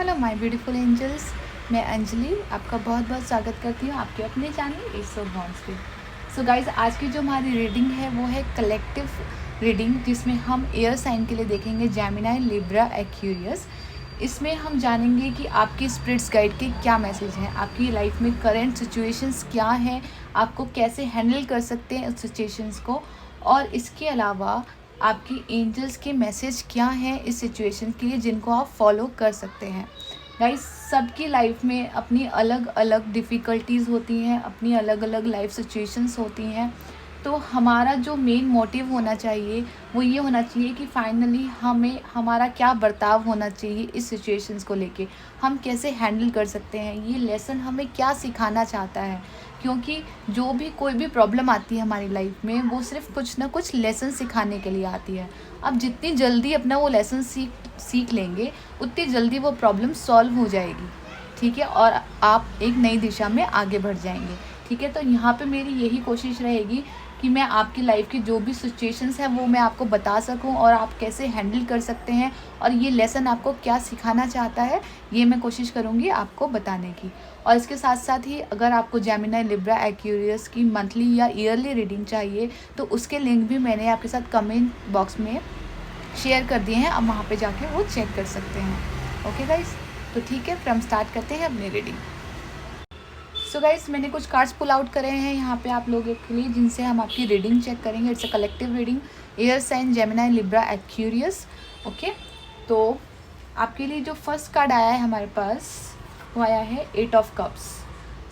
Hello my beautiful angels, मैं अंजलि आपका बहुत बहुत स्वागत करती हूँ आपके अपने चैनल एस ऑफ बॉन्ड्स पे। सो गाइज, आज की जो हमारी रीडिंग है वो है कलेक्टिव रीडिंग, जिसमें हम एयर साइन के लिए देखेंगे जेमिनी, लिब्रा, एक्वेरियस। इसमें हम जानेंगे कि आपकी स्पिरिट्स गाइड के क्या मैसेज हैं, आपकी लाइफ में करेंट सिचुएशंस क्या हैं, आपको कैसे हैंडल कर सकते हैं उस सिचुएशंस को, और इसके अलावा आपकी एंजल्स के मैसेज क्या हैं इस सिचुएशन के लिए जिनको आप फॉलो कर सकते हैं। गाइस, सबकी लाइफ में अपनी अलग अलग डिफ़िकल्टीज़ होती हैं, अपनी अलग अलग लाइफ सिचुएशंस होती हैं। तो हमारा जो मेन मोटिव होना चाहिए वो ये होना चाहिए कि फाइनली हमें हमारा क्या बर्ताव होना चाहिए इस सिचुएशंस को लेके, हम कैसे हैंडल कर सकते हैं, ये लेसन हमें क्या सिखाना चाहता है। क्योंकि जो भी कोई भी प्रॉब्लम आती है हमारी लाइफ में, वो सिर्फ कुछ ना कुछ लेसन सिखाने के लिए आती है। अब जितनी जल्दी अपना वो लेसन सीख लेंगे, उतनी जल्दी वो प्रॉब्लम सॉल्व हो जाएगी, ठीक है, और आप एक नई दिशा में आगे बढ़ जाएंगे, ठीक है। तो यहाँ पे मेरी यही कोशिश रहेगी कि मैं आपकी लाइफ की जो भी सिचुएशंस हैं वो मैं आपको बता सकूं, और आप कैसे हैंडल कर सकते हैं, और ये लेसन आपको क्या सिखाना चाहता है, ये मैं कोशिश करूंगी आपको बताने की। और इसके साथ साथ ही अगर आपको जेमिनी, लिब्रा, एक्वेरियस की मंथली या ईयरली रीडिंग चाहिए तो उसके लिंक भी मैंने आपके साथ कमेंट बॉक्स में शेयर कर दिए हैं, आप वहाँ पे जाके वो चेक कर सकते हैं। ओके गाइस, तो ठीक है, फिर हम स्टार्ट करते हैं अपनी रीडिंग। सो गाइस, मैंने कुछ कार्ड्स पुल आउट करे हैं यहाँ पे आप लोगों के लिए, जिनसे हम आपकी रीडिंग चेक करेंगे। It's a collective reading, air sign, Gemini, Libra, Aquarius. Okay, तो आपके लिए जो फर्स्ट कार्ड आया है हमारे पास वो आया है 8 ऑफ कप्स।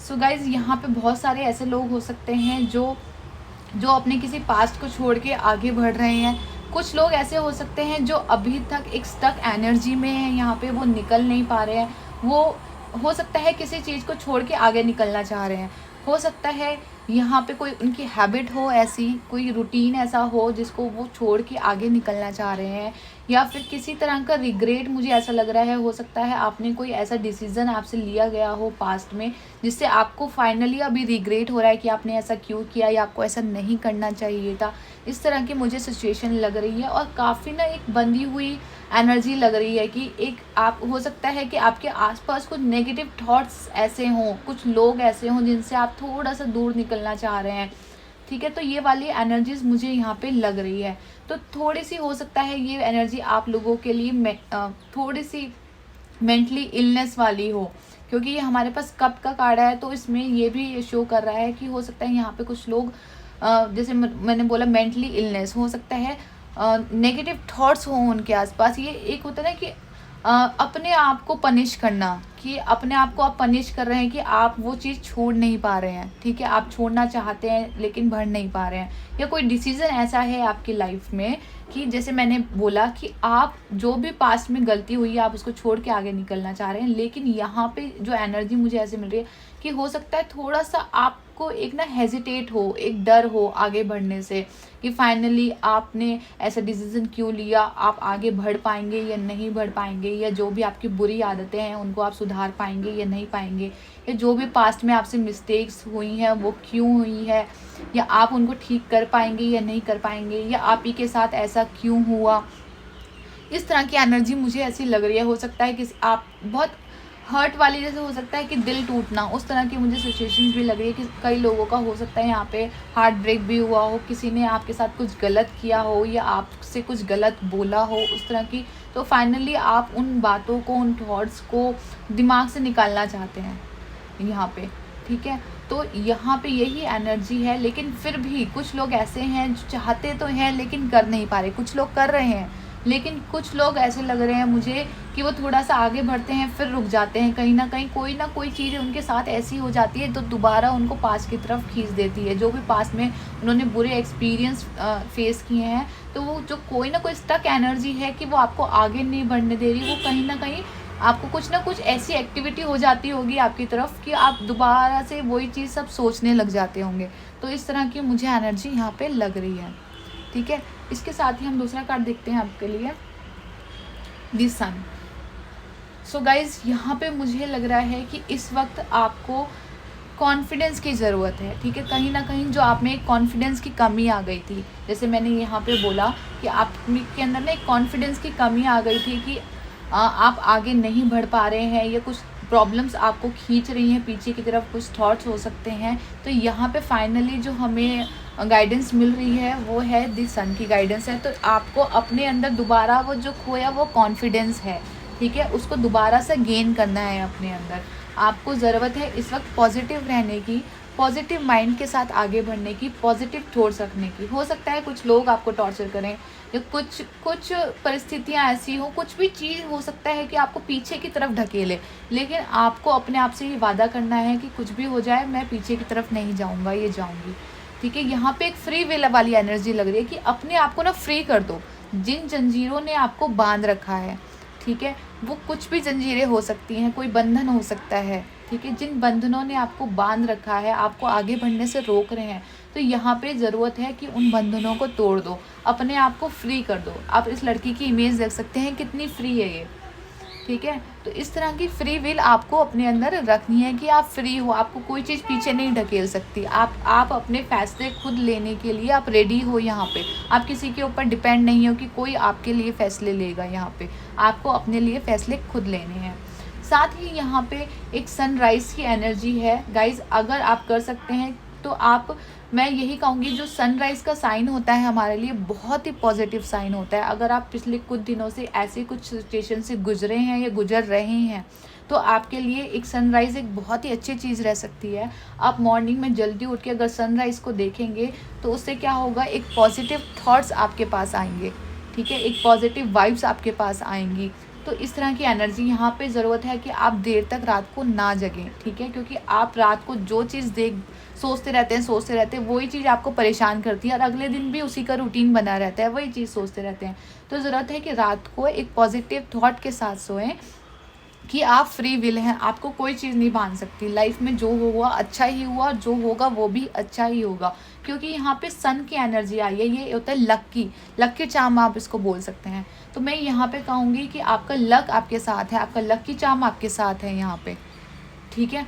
सो गाइस, यहाँ पे बहुत सारे ऐसे लोग हो सकते हैं जो अपने किसी पास्ट को छोड़ के आगे बढ़ रहे हैं। कुछ लोग ऐसे हो सकते हैं जो अभी तक एक स्टक एनर्जी में है, यहाँ पे वो निकल नहीं पा रहे हैं। वो हो सकता है किसी चीज़ को छोड़ के आगे निकलना चाह रहे हैं। हो सकता है यहाँ पे कोई उनकी हैबिट हो, ऐसी कोई रूटीन ऐसा हो जिसको वो छोड़ के आगे निकलना चाह रहे हैं, या फिर किसी तरह का रिग्रेट, मुझे ऐसा लग रहा है। हो सकता है आपने कोई ऐसा डिसीज़न आपसे लिया गया हो पास्ट में जिससे आपको फाइनली अभी रिग्रेट हो रहा है कि आपने ऐसा क्यों किया या आपको ऐसा नहीं करना चाहिए था। इस तरह की मुझे सिचुएशन लग रही है, और काफ़ी ना एक बंधी हुई एनर्जी लग रही है कि एक आप, हो सकता है कि आपके आसपास कुछ नेगेटिव थॉट्स ऐसे हों, कुछ लोग ऐसे हों जिनसे आप थोड़ा सा दूर निकलना चाह रहे हैं, ठीक है। तो ये वाली एनर्जीज मुझे यहाँ पे लग रही है। तो थोड़ी सी हो सकता है ये एनर्जी आप लोगों के लिए थोड़ी सी मेंटली इलनेस वाली हो, क्योंकि ये हमारे पास कप का कार्ड है। तो इसमें ये भी शो कर रहा है कि हो सकता है यहाँ पे कुछ लोग जैसे मैंने बोला मेंटली इलनेस हो सकता है, नेगेटिव थॉट्स हों उनके आसपास। ये एक होता है ना कि अपने आप को पनिश करना, कि अपने आप को आप पनिश कर रहे हैं कि आप वो चीज़ छोड़ नहीं पा रहे हैं, ठीक है। आप छोड़ना चाहते हैं लेकिन बढ़ नहीं पा रहे हैं, या कोई डिसीज़न ऐसा है आपकी लाइफ में कि जैसे मैंने बोला कि आप जो भी पास्ट में गलती हुई है आप उसको छोड़ के आगे निकलना चाह रहे हैं। लेकिन यहाँ पे जो एनर्जी मुझे ऐसे मिल रही है कि हो सकता है थोड़ा सा आपको एक ना हेजिटेट हो, एक डर हो आगे बढ़ने से, कि फाइनली आपने ऐसा डिसीज़न क्यों लिया, आप आगे बढ़ पाएंगे या नहीं बढ़ पाएंगे, या जो भी आपकी बुरी आदतें हैं उनको आप सुधार पाएंगे या नहीं पाएंगे, या जो भी पास्ट में आपसे मिस्टेक्स हुई हैं वो क्यों हुई है, या आप उनको ठीक कर पाएंगे या नहीं कर पाएंगे, या आप ही के साथ ऐसा क्यों हुआ। इस तरह की एनर्जी मुझे ऐसी लग रही है। हो सकता है कि आप बहुत हर्ट वाली, जैसे हो सकता है कि दिल टूटना, उस तरह की मुझे सिचुएशंस भी लग रही है कि कई लोगों का हो सकता है यहाँ पे हार्ट ब्रेक भी हुआ हो, किसी ने आपके साथ कुछ गलत किया हो या आपसे कुछ गलत बोला हो, उस तरह की। तो फाइनली आप उन बातों को, उन थॉट्स को दिमाग से निकालना चाहते हैं यहाँ पे, ठीक है। तो यहाँ पे यही एनर्जी है। लेकिन फिर भी कुछ लोग ऐसे हैं जो चाहते तो हैं लेकिन कर नहीं पा रहे। कुछ लोग कर रहे हैं, लेकिन कुछ लोग ऐसे लग रहे हैं मुझे कि वो थोड़ा सा आगे बढ़ते हैं फिर रुक जाते हैं। कहीं ना कोई चीज़ उनके साथ ऐसी हो जाती है तो दोबारा उनको पास की तरफ खींच देती है। जो भी पास में उन्होंने बुरे एक्सपीरियंस फेस किए हैं, तो वो जो कोई ना कोई स्टक एनर्जी है कि वो आपको आगे नहीं बढ़ने दे रही, वो कहीं ना कहीं आपको कुछ ना कुछ ऐसी एक्टिविटी हो जाती होगी आपकी तरफ कि आप दोबारा से वही चीज़ सब सोचने लग जाते होंगे। तो इस तरह की मुझे एनर्जी यहाँ पे लग रही है, ठीक है। इसके साथ ही हम दूसरा कार्ड देखते हैं आपके लिए, द सन। सो गाइज, यहाँ पे मुझे लग रहा है कि इस वक्त आपको कॉन्फिडेंस की ज़रूरत है, ठीक है। कहीं ना कहीं जो आप में एक कॉन्फिडेंस की कमी आ गई थी, जैसे मैंने यहाँ पे बोला कि आप के अंदर ना एक कॉन्फिडेंस की कमी आ गई थी कि आप आगे नहीं बढ़ पा रहे हैं या कुछ प्रॉब्लम्स आपको खींच रही हैं पीछे की तरफ, कुछ थॉट्स हो सकते हैं। तो यहाँ पे फाइनली जो हमें गाइडेंस मिल रही है वो है द सन की गाइडेंस है। तो आपको अपने अंदर दोबारा वो जो खोया वो कॉन्फिडेंस है, ठीक है, उसको दोबारा से गेन करना है अपने अंदर। आपको ज़रूरत है इस वक्त पॉजिटिव रहने की, पॉजिटिव माइंड के साथ आगे बढ़ने की, पॉजिटिव थॉट्स रखने की। हो सकता है कुछ लोग आपको टॉर्चर करें या कुछ परिस्थितियां ऐसी हो, कुछ भी चीज़ हो सकता है कि आपको पीछे की तरफ ढकेले, लेकिन आपको अपने आप से ये वादा करना है कि कुछ भी हो जाए मैं पीछे की तरफ नहीं जाऊंगा, ये जाऊंगी, ठीक है। यहाँ पे एक फ्री विल वाली एनर्जी लग रही है कि अपने आप को ना फ्री कर दो। जिन जंजीरों ने आपको बांध रखा है, ठीक है, वो कुछ भी जंजीरें हो सकती हैं, कोई बंधन हो सकता है, ठीक है, जिन बंधनों ने आपको बांध रखा है, आपको आगे बढ़ने से रोक रहे हैं, तो यहाँ पे ज़रूरत है कि उन बंधनों को तोड़ दो, अपने आप को फ्री कर दो। आप इस लड़की की इमेज देख सकते हैं, कितनी फ्री है ये, ठीक है। तो इस तरह की फ्री विल आपको अपने अंदर रखनी है कि आप फ्री हो, आपको कोई चीज़ पीछे नहीं ढकेल सकती। आप अपने फैसले खुद लेने के लिए आप रेडी हो। यहाँ पे आप किसी के ऊपर डिपेंड नहीं हो कि कोई आपके लिए फ़ैसले लेगा। यहाँ पे आपको अपने लिए फ़ैसले खुद लेने हैं। साथ ही यहाँ पे एक सनराइज़ की एनर्जी है गाइज, अगर आप कर सकते हैं तो आप, मैं यही कहूँगी, जो सनराइज़ का साइन होता है हमारे लिए बहुत ही पॉजिटिव साइन होता है। अगर आप पिछले कुछ दिनों से ऐसे कुछ सिचुएशन से गुजरे हैं या गुजर रहे हैं, तो आपके लिए एक सनराइज़ एक बहुत ही अच्छी चीज़ रह सकती है। आप मॉर्निंग में जल्दी उठ के अगर सनराइज़ को देखेंगे तो उससे क्या होगा, एक पॉजिटिव थॉट्स आपके पास आएंगे, ठीक है, एक पॉजिटिव वाइब्स आपके पास आएंगी। तो इस तरह की एनर्जी यहाँ पे ज़रूरत है कि आप देर तक रात को ना जगें, ठीक है, क्योंकि आप रात को जो चीज़ सोचते रहते हैं वही चीज़ आपको परेशान करती है और अगले दिन भी उसी का रूटीन बना रहता है, वही चीज़ सोचते रहते हैं। तो ज़रूरत है कि रात को एक पॉजिटिव थॉट के साथ सोएं कि आप फ्री विल हैं, आपको कोई चीज़ नहीं बांध सकती। लाइफ में जो हुआ अच्छा ही हुआ, जो होगा वो भी अच्छा ही होगा, क्योंकि यहाँ पे सन की एनर्जी आई है। ये होता है लक की चार्म, आप इसको बोल सकते हैं। तो मैं यहाँ पे कहूँगी कि आपका लक आपके साथ है, आपका लक की चार्म आपके साथ है यहाँ पे, ठीक है।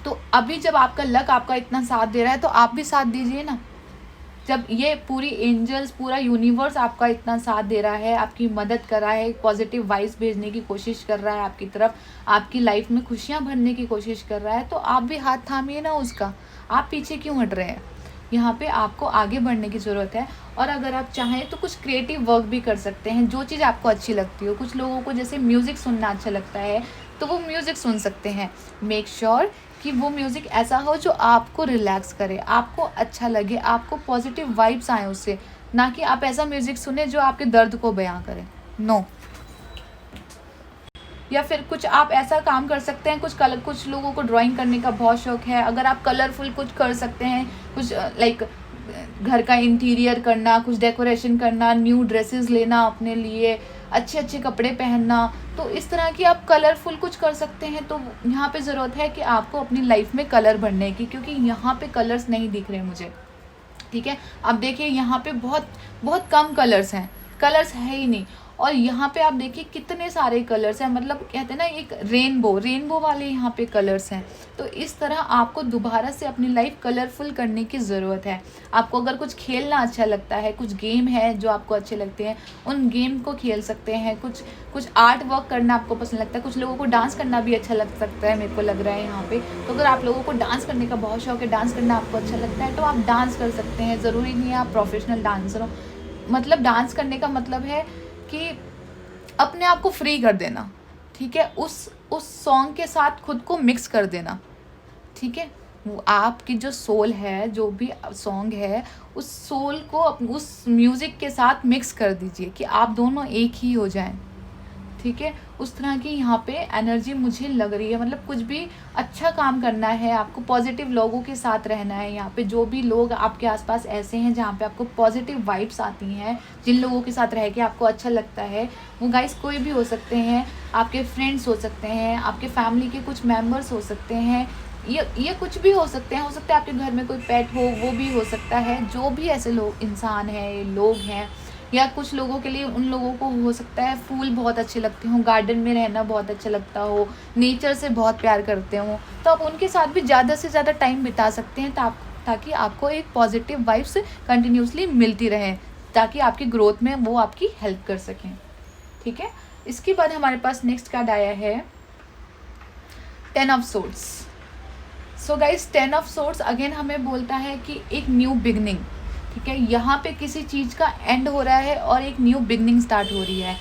तो अभी जब आपका लक आपका इतना साथ दे रहा है तो आप भी साथ दीजिए ना। जब ये पूरी एंजल्स, पूरा यूनिवर्स आपका इतना साथ दे रहा है, आपकी मदद कर रहा है, पॉजिटिव वाइब्स भेजने की कोशिश कर रहा है आपकी तरफ, आपकी लाइफ में खुशियाँ भरने की कोशिश कर रहा है, तो आप भी हाथ थामिए ना उसका। आप पीछे क्यों हट रहे हैं? यहाँ पे आपको आगे बढ़ने की ज़रूरत है। और अगर आप चाहें तो कुछ क्रिएटिव वर्क भी कर सकते हैं, जो चीज़ आपको अच्छी लगती हो। कुछ लोगों को जैसे म्यूज़िक सुनना अच्छा लगता है तो वो म्यूज़िक सुन सकते हैं। मेक श्योर कि वो म्यूज़िक ऐसा हो जो आपको रिलैक्स करे, आपको अच्छा लगे, आपको पॉजिटिव वाइब्स आए उससे, ना कि आप ऐसा म्यूज़िक सुने जो आपके दर्द को बयां करे। नो। या फिर कुछ आप ऐसा काम कर सकते हैं, कुछ लोगों को ड्राइंग करने का बहुत शौक है, अगर आप कलरफुल कुछ कर सकते हैं, कुछ लाइक घर का इंटीरियर करना, कुछ डेकोरेशन करना, न्यू ड्रेसेस लेना अपने लिए, अच्छे अच्छे कपड़े पहनना, तो इस तरह की आप कलरफुल कुछ कर सकते हैं। तो यहाँ पे ज़रूरत है कि आपको अपनी लाइफ में कलर भरने की, क्योंकि यहाँ पे कलर्स नहीं दिख रहे मुझे, ठीक है। अब देखिए यहाँ पे बहुत बहुत कम कलर्स हैं, कलर्स है ही नहीं। और यहाँ पे आप देखिए कितने सारे कलर्स हैं, मतलब कहते हैं ना एक रेनबो वाले यहाँ पे कलर्स हैं। तो इस तरह आपको दोबारा से अपनी लाइफ कलरफुल करने की ज़रूरत है। आपको अगर कुछ खेलना अच्छा लगता है, कुछ गेम है जो आपको अच्छे लगते हैं, उन गेम को खेल सकते हैं। कुछ आर्ट वर्क करना आपको पसंद लगता है, कुछ लोगों को डांस करना भी अच्छा लग सकता है, मेरे को लग रहा है यहाँ पे। तो अगर आप लोगों को डांस करने का बहुत शौक है, डांस करना आपको अच्छा लगता है, तो आप डांस कर सकते हैं। ज़रूरी नहीं है आप प्रोफेशनल डांसर हो। मतलब डांस करने का मतलब है कि अपने आप को फ्री कर देना, ठीक है, उस सॉन्ग के साथ खुद को मिक्स कर देना, ठीक है। वो आपकी जो सोल है, जो भी सॉन्ग है, उस सोल को उस म्यूज़िक के साथ मिक्स कर दीजिए कि आप दोनों एक ही हो जाएं, ठीक है। उस तरह की यहाँ पे एनर्जी मुझे लग रही है। मतलब कुछ भी अच्छा काम करना है आपको, पॉजिटिव लोगों के साथ रहना है। यहाँ पे जो भी लोग आपके आसपास ऐसे हैं जहाँ पे आपको पॉजिटिव वाइब्स आती हैं, जिन लोगों के साथ रह के आपको अच्छा लगता है, वो गाइस कोई भी हो सकते हैं, आपके फ्रेंड्स हो सकते हैं, आपके फैमिली के कुछ मेम्बर्स हो सकते हैं, ये कुछ भी हो सकते हैं। हो सकता है आपके घर में कोई पेट हो, वो भी हो सकता है। जो भी ऐसे लोग, इंसान हैं, लोग हैं, या कुछ लोगों के लिए, उन लोगों को हो सकता है फूल बहुत अच्छे लगते हों, गार्डन में रहना बहुत अच्छा लगता हो, नेचर से बहुत प्यार करते हो, तो आप उनके साथ भी ज़्यादा से ज़्यादा टाइम बिता सकते हैं, ताकि आपको एक पॉजिटिव वाइब्स कंटिन्यूसली मिलती रहे, ताकि आपकी ग्रोथ में वो आपकी हेल्प कर सकें, ठीक है। इसके बाद हमारे पास नेक्स्ट कार्ड आया है 10 of swords. So guys 10 of swords again हमें बोलता है कि एक न्यू बिगनिंग, ठीक है, यहाँ पे किसी चीज़ का एंड हो रहा है और एक न्यू बिगनिंग स्टार्ट हो रही है।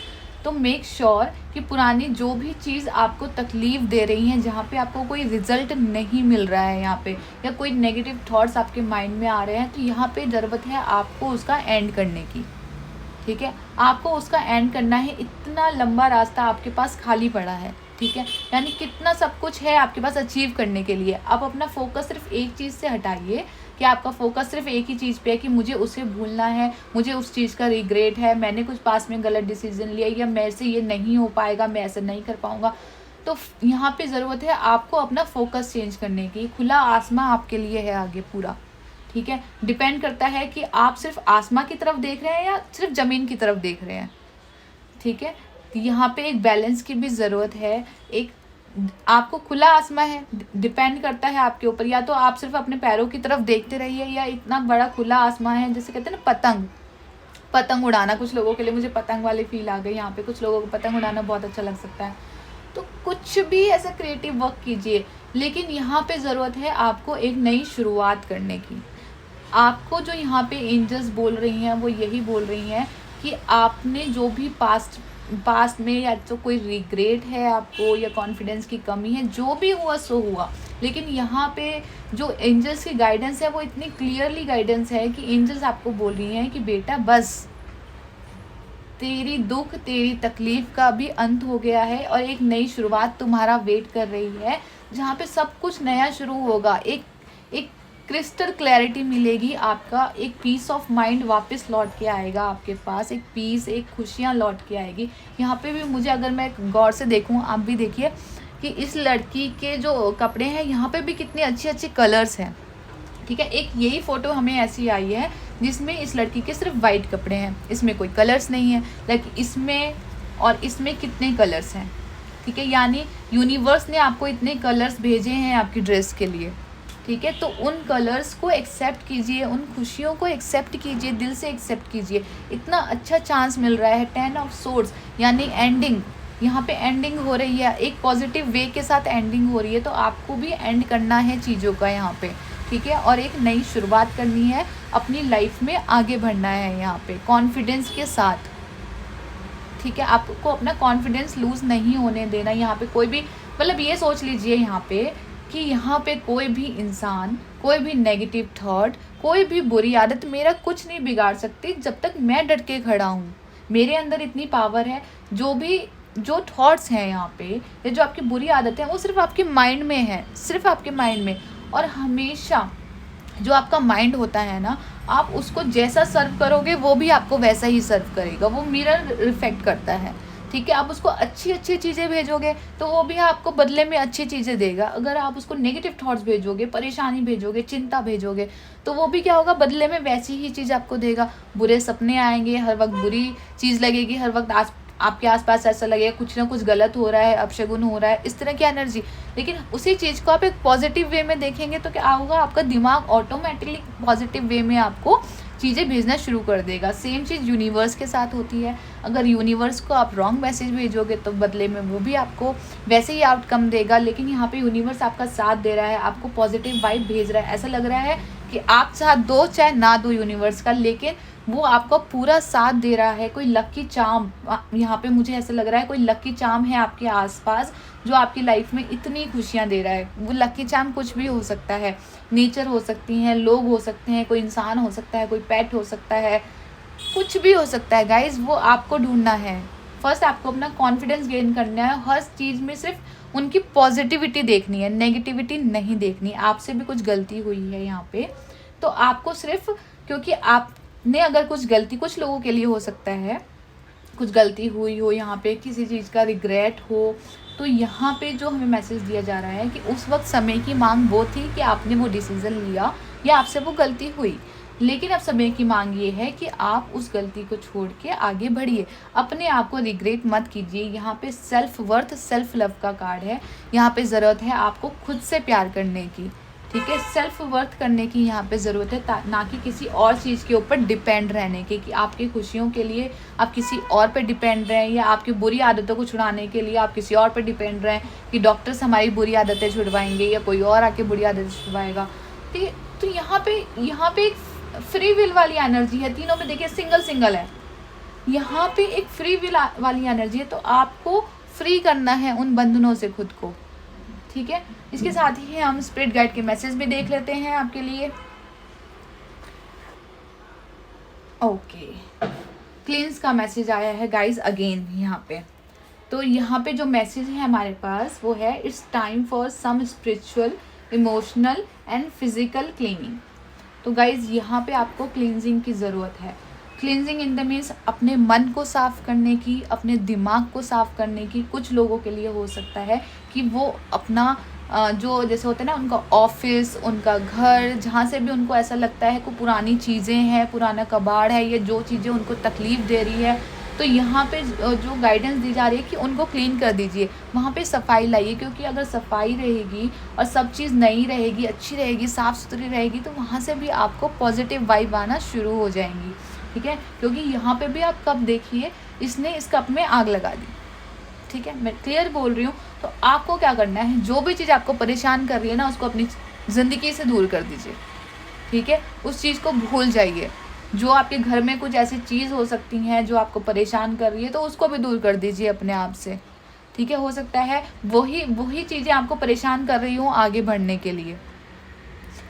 तो मेक श्योर कि पुरानी जो भी चीज़ आपको तकलीफ़ दे रही हैं, जहाँ पे आपको कोई रिजल्ट नहीं मिल रहा है यहाँ पे, या कोई नेगेटिव थॉट्स आपके माइंड में आ रहे हैं, तो यहाँ पे ज़रूरत है आपको उसका एंड करने की, ठीक है, आपको उसका एंड करना है। इतना लंबा रास्ता आपके पास खाली पड़ा है, ठीक है, यानी कितना सब कुछ है आपके पास अचीव करने के लिए। आप अपना फोकस सिर्फ एक चीज़ से हटाइए कि आपका फोकस सिर्फ एक ही चीज़ पे है कि मुझे उसे भूलना है, मुझे उस चीज़ का रिग्रेट है, मैंने कुछ पास में गलत डिसीजन लिया, या मेरे से ये नहीं हो पाएगा, मैं ऐसा नहीं कर पाऊँगा। तो यहाँ पे ज़रूरत है आपको अपना फोकस चेंज करने की। खुला आसमां आपके लिए है आगे पूरा, ठीक है। डिपेंड करता है कि आप सिर्फ आसमां की तरफ देख रहे हैं या सिर्फ ज़मीन की तरफ देख रहे हैं, ठीक है। यहाँ पे एक बैलेंस की भी ज़रूरत है। एक आपको खुला आसमां है, डिपेंड करता है आपके ऊपर, या तो आप सिर्फ अपने पैरों की तरफ देखते रहिए, या इतना बड़ा खुला आसमां है, जैसे कहते हैं ना पतंग उड़ाना। कुछ लोगों के लिए मुझे पतंग वाली फील आ गई यहाँ पे, कुछ लोगों को पतंग उड़ाना बहुत अच्छा लग सकता है। तो कुछ भी ऐसा क्रिएटिव वर्क कीजिए, लेकिन यहाँ पे ज़रूरत है आपको एक नई शुरुआत करने की। आपको जो यहाँ पे एंजल्स बोल रही हैं वो यही बोल रही हैं कि आपने जो भी पास्ट में, या तो कोई रिग्रेट है आपको, या कॉन्फिडेंस की कमी है, जो भी हुआ सो हुआ, लेकिन यहाँ पे जो एंजल्स की गाइडेंस है वो इतनी क्लियरली गाइडेंस है कि एंजल्स आपको बोल रही हैं कि बेटा बस, तेरी दुख, तेरी तकलीफ का भी अंत हो गया है और एक नई शुरुआत तुम्हारा वेट कर रही है, जहाँ पे सब कुछ नया शुरू होगा। एक क्रिस्टल क्लैरिटी मिलेगी, आपका एक पीस ऑफ माइंड वापस लौट के आएगा आपके पास, एक पीस, एक खुशियाँ लौट के आएगी। यहाँ पे भी मुझे, अगर मैं गौर से देखूँ, आप भी देखिए कि इस लड़की के जो कपड़े हैं यहाँ पे भी कितने अच्छे अच्छे कलर्स हैं, ठीक है। एक यही फ़ोटो हमें ऐसी आई है जिसमें इस लड़की के सिर्फ वाइट कपड़े हैं, इसमें कोई कलर्स नहीं है, लेकिन इसमें और इसमें कितने कलर्स हैं, ठीक है। यानी यूनिवर्स ने आपको इतने कलर्स भेजे हैं आपकी ड्रेस के लिए, ठीक है। तो उन कलर्स को एक्सेप्ट कीजिए, उन खुशियों को एक्सेप्ट कीजिए, दिल से एक्सेप्ट कीजिए। इतना अच्छा चांस मिल रहा है। 10 ऑफ सोर्ड्स यानी एंडिंग, यहाँ पे एंडिंग हो रही है, एक पॉजिटिव वे के साथ एंडिंग हो रही है। तो आपको भी एंड करना है चीज़ों का यहाँ पे, ठीक है, और एक नई शुरुआत करनी है, अपनी लाइफ में आगे बढ़ना है यहाँ पे कॉन्फिडेंस के साथ, ठीक है। आपको अपना कॉन्फिडेंस लूज़ नहीं होने देना। यहाँ पे कोई भी, मतलब ये सोच लीजिए यहाँ पे कि यहाँ पे कोई भी इंसान, कोई भी नेगेटिव थॉट, कोई भी बुरी आदत मेरा कुछ नहीं बिगाड़ सकती जब तक मैं डट के खड़ा हूँ। मेरे अंदर इतनी पावर है। जो थॉट्स हैं यहाँ पे, या जो आपकी बुरी आदत है, वो सिर्फ आपके माइंड में है, सिर्फ आपके माइंड में। और हमेशा जो आपका माइंड होता है ना, आप उसको जैसा सर्व करोगे वो भी आपको वैसा ही सर्व करेगा। वो मिरर रिफ्लेक्ट करता है, ठीक है। आप उसको अच्छी अच्छी चीज़ें भेजोगे तो वो भी आपको बदले में अच्छी चीज़ें देगा। अगर आप उसको नेगेटिव थॉट्स भेजोगे, परेशानी भेजोगे, चिंता भेजोगे, तो वो भी क्या होगा, बदले में वैसी ही चीज़ आपको देगा। बुरे सपने आएंगे, हर वक्त बुरी चीज़ लगेगी, हर वक्त आपके आसपास ऐसा लगेगा कुछ ना कुछ गलत हो रहा है, अपशगुन हो रहा है, इस तरह की एनर्जी। लेकिन उसी चीज़ को आप एक पॉजिटिव वे में देखेंगे तो क्या होगा, आपका दिमाग ऑटोमेटिकली पॉजिटिव वे में आपको चीज़ें भेजना शुरू कर देगा। सेम चीज़ यूनिवर्स के साथ होती है। अगर यूनिवर्स को आप रॉन्ग मैसेज भेजोगे तो बदले में वो भी आपको वैसे ही आउटकम देगा। लेकिन यहाँ पे यूनिवर्स आपका साथ दे रहा है, आपको पॉजिटिव वाइब भेज रहा है। ऐसा लग रहा है कि आप साथ दो चाहे ना दो यूनिवर्स का, लेकिन वो आपका पूरा साथ दे रहा है। कोई लकी चार्म, यहाँ पे मुझे ऐसा लग रहा है कोई लकी चार्म है आपके आसपास जो आपकी लाइफ में इतनी खुशियाँ दे रहा है। वो लकी चार्म कुछ भी हो सकता है, नेचर हो सकती हैं, लोग हो सकते हैं, कोई इंसान हो सकता है, कोई पेट हो सकता है, कुछ भी हो सकता है। गाइज वो आपको ढूंढना है। फर्स्ट आपको अपना कॉन्फिडेंस गेन करना है। हर चीज़ में सिर्फ उनकी पॉजिटिविटी देखनी है, नेगेटिविटी नहीं देखनी। आपसे भी कुछ गलती हुई है यहाँ पे, तो आपको सिर्फ, क्योंकि आपने अगर कुछ गलती, कुछ लोगों के लिए हो सकता है कुछ गलती हुई हो, यहाँ पे किसी चीज़ का रिग्रेट हो, तो यहाँ पे जो हमें मैसेज दिया जा रहा है कि उस वक्त समय की मांग वो थी कि आपने वो डिसीज़न लिया या आपसे वो गलती हुई। लेकिन अब समय की मांग ये है कि आप उस गलती को छोड़ के आगे बढ़िए, अपने आप को रिग्रेट मत कीजिए। यहाँ पे सेल्फ वर्थ, सेल्फ लव का कार्ड है। यहाँ पे ज़रूरत है आपको खुद से प्यार करने की, ठीक है। सेल्फ वर्थ करने की यहाँ पे ज़रूरत है, ना कि किसी और चीज़ के ऊपर डिपेंड रहने की, कि आपकी खुशियों के लिए आप किसी और पे डिपेंड रहें, या आपकी बुरी आदतों को छुड़ाने के लिए आप किसी और पे डिपेंड रहें कि डॉक्टर्स हमारी बुरी आदतें छुड़वाएंगे या कोई और आके बुरी आदतें छुड़वाएगा। तो यहाँ पे एक फ्री विल वाली एनर्जी है। तीनों में देखिए सिंगल है, यहाँ पे एक फ्री विल वाली एनर्जी है। तो आपको फ्री करना है उन बंधनों से खुद को, ठीक है। इसके साथ ही हम स्पिरिट गाइड के मैसेज भी देख लेते हैं आपके लिए। ओके, क्लींस का मैसेज आया है गाइस अगेन यहाँ पे। तो यहाँ पे जो मैसेज है हमारे पास वो है, it's time for some spiritual, emotional and physical cleaning. तो गाइज यहाँ पे आपको क्लींजिंग की ज़रूरत है। क्लींजिंग इन द मीन्स अपने मन को साफ़ करने की, अपने दिमाग को साफ़ करने की। कुछ लोगों के लिए हो सकता है कि वो अपना जो जैसे होता है ना, उनका ऑफिस, उनका घर, जहाँ से भी उनको ऐसा लगता है कि पुरानी चीज़ें हैं, पुराना कबाड़ है, ये जो चीज़ें उनको तकलीफ़ दे रही है, तो यहाँ पे जो गाइडेंस दी जा रही है कि उनको क्लीन कर दीजिए, वहाँ पे सफाई लाइए। क्योंकि अगर सफाई रहेगी और सब चीज़ नई रहेगी, अच्छी रहेगी, साफ़ सुथरी रहेगी, तो वहाँ से भी आपको पॉजिटिव वाइब आना शुरू हो जाएंगी, ठीक है। क्योंकि यहाँ पे भी आप कब देखिए, इसने इस कप में आग लगा दी, ठीक है, मैं क्लियर बोल रही हूँ। तो आपको क्या करना है, जो भी चीज़ आपको परेशान कर रही है ना, उसको अपनी ज़िंदगी से दूर कर दीजिए, ठीक है। उस चीज़ को भूल जाइए। जो आपके घर में कुछ ऐसी चीज़ हो सकती हैं जो आपको परेशान कर रही है, तो उसको भी दूर कर दीजिए अपने आप से, ठीक है। हो सकता है वही चीज़ें आपको परेशान कर रही हों आगे बढ़ने के लिए,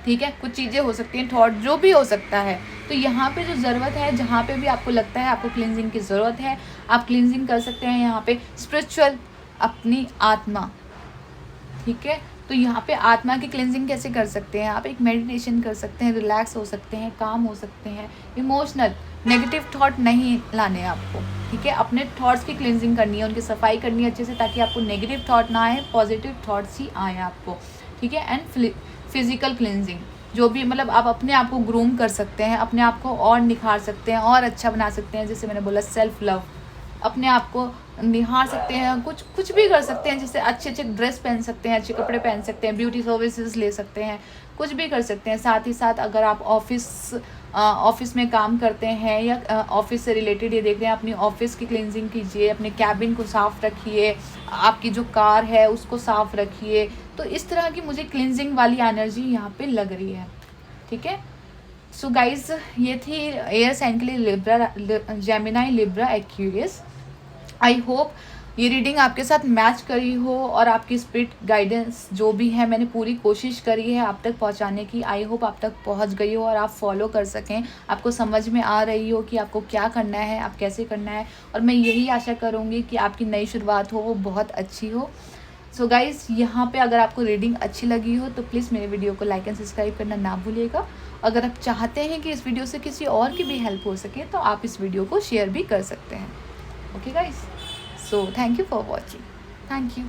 ठीक है। कुछ चीज़ें हो सकती हैं, थॉट, जो भी हो सकता है। तो यहाँ पे जो ज़रूरत है, जहाँ पे भी आपको लगता है आपको क्लींजिंग की ज़रूरत है, आप क्लींजिंग कर सकते हैं यहाँ पे। स्पिरिचुअल, अपनी आत्मा, ठीक है। तो यहाँ पे आत्मा की क्लींजिंग कैसे कर सकते हैं आप, एक मेडिटेशन कर सकते हैं, रिलैक्स हो सकते हैं, काम हो सकते हैं। इमोशनल, नेगेटिव थॉट नहीं लाने आपको, ठीक है। अपने थॉट्स की क्लींजिंग करनी है, उनकी सफाई करनी है अच्छे से, ताकि आपको नेगेटिव थॉट ना आए, पॉजिटिव थॉट्स ही आए आपको, ठीक है। एंड फिजिकल क्लींजिंग, जो भी मतलब आप अपने आप को ग्रूम कर सकते हैं, अपने आप को और निखार सकते हैं और अच्छा बना सकते हैं। जैसे मैंने बोला, सेल्फ लव, अपने आप को निहार सकते हैं, कुछ भी कर सकते हैं। जैसे अच्छे ड्रेस पहन सकते हैं, अच्छे कपड़े पहन सकते हैं, ब्यूटी सर्विसेज ले सकते हैं, कुछ भी कर सकते हैं। साथ ही साथ अगर आप ऑफिस में काम करते हैं या ऑफिस से रिलेटेड ये देख रहे हैं, अपनी ऑफिस की क्लींजिंग कीजिए, अपने कैबिन को साफ़ रखिए, आपकी जो कार है उसको साफ़ रखिए। तो इस तरह की मुझे क्लींजिंग वाली एनर्जी यहाँ पे लग रही है, ठीक है। सो गाइज, ये थी एयर साइन के लिए Libra, Gemini, Libra, Aquarius. I hope ये रीडिंग आपके साथ मैच करी हो, और आपकी स्पिरिट गाइडेंस जो भी है, मैंने पूरी कोशिश करी है आप तक पहुंचाने की। आई होप आप तक पहुंच गई हो और आप फॉलो कर सकें, आपको समझ में आ रही हो कि आपको क्या करना है, आप कैसे करना है। और मैं यही आशा करूँगी कि आपकी नई शुरुआत हो वो बहुत अच्छी हो। सो गाइज़, यहाँ पे अगर आपको रीडिंग अच्छी लगी हो तो प्लीज़ मेरे वीडियो को लाइक एंड सब्सक्राइब करना ना भूलिएगा। अगर आप चाहते हैं कि इस वीडियो से किसी और की भी हेल्प हो सके, तो आप इस वीडियो को शेयर भी कर सकते हैं। Okay guys, so thank you for watching. Thank you.